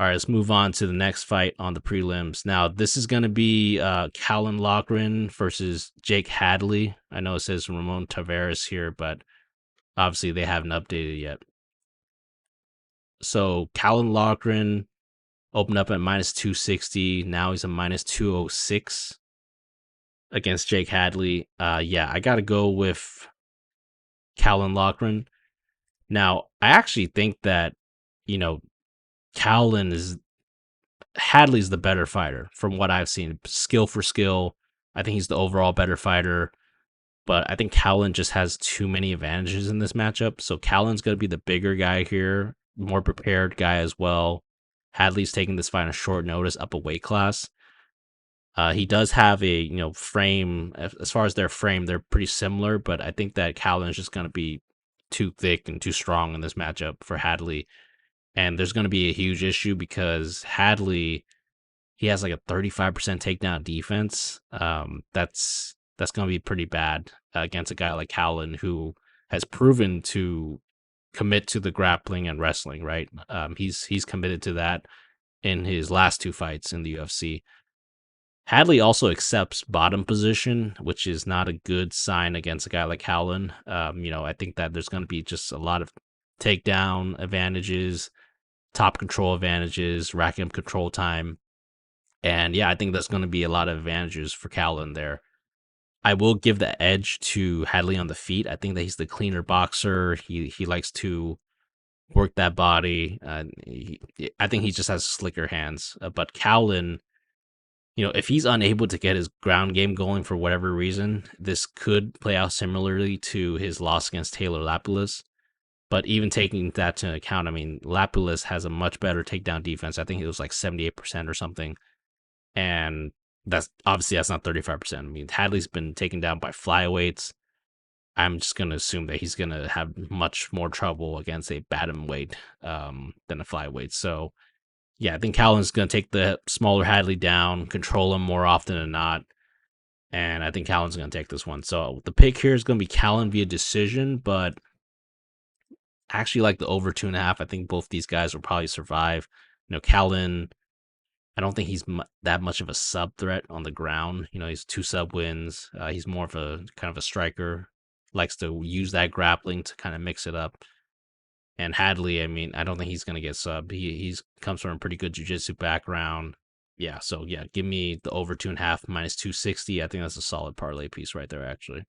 All right, let's move on to the next fight on the prelims. Now, this is going to be Caolan Loughran versus Jake Hadley. I know it says Ramon Tavares here, but obviously they haven't updated yet. So Caolan Loughran opened up at minus 260. Now he's a minus 206 against Jake Hadley. Yeah, I got to go with Caolan Loughran. Now, I actually think that, Caolan is Hadley's the better fighter from what I've seen. Skill for skill, I think he's the overall better fighter. But I think Caolan just has too many advantages in this matchup. So Caolan's going to be the bigger guy here, more prepared guy as well. Hadley's taking this fight on short notice, up a weight class. He does have a frame. As far as their frame, they're pretty similar. But I think that Caolan is just going to be too thick and too strong in this matchup for Hadley. And there's going to be a huge issue because Hadley, he has like a 35% takedown defense. That's going to be pretty bad against a guy like Caolan, who has proven to commit to the grappling and wrestling, right? He's committed to that in his last two fights in the UFC. Hadley also accepts bottom position, which is not a good sign against a guy like Caolan. I think that there's going to be just a lot of takedown advantages, top control advantages, racking up control time. And yeah, I think that's going to be a lot of advantages for Caolan there. I will give the edge to Hadley on the feet. I think that he's the cleaner boxer. He likes to work that body. I think he just has slicker hands. But Caolan, if he's unable to get his ground game going for whatever reason, this could play out similarly to his loss against Taylor Lapilus. But even taking that into account, I mean, Lapilus has a much better takedown defense. I think it was like 78% or something. And that's not 35%. I mean, Hadley's been taken down by flyweights. I'm just going to assume that he's going to have much more trouble against a bantamweight than a flyweight. So, yeah, I think Caolan's going to take the smaller Hadley down, control him more often than not. And I think Caolan's going to take this one. So the pick here is going to be Caolan via decision, but I actually like the over 2.5. I think both these guys will probably survive. Caolan, I don't think he's that much of a sub threat on the ground. He's 2 sub wins. He's more of a kind of a striker. Likes to use that grappling to kind of mix it up. And Hadley, I mean, I don't think he's going to get sub. He's comes from a pretty good jiu-jitsu background. Yeah, so yeah, give me the over 2.5 minus 260. I think that's a solid parlay piece right there, actually.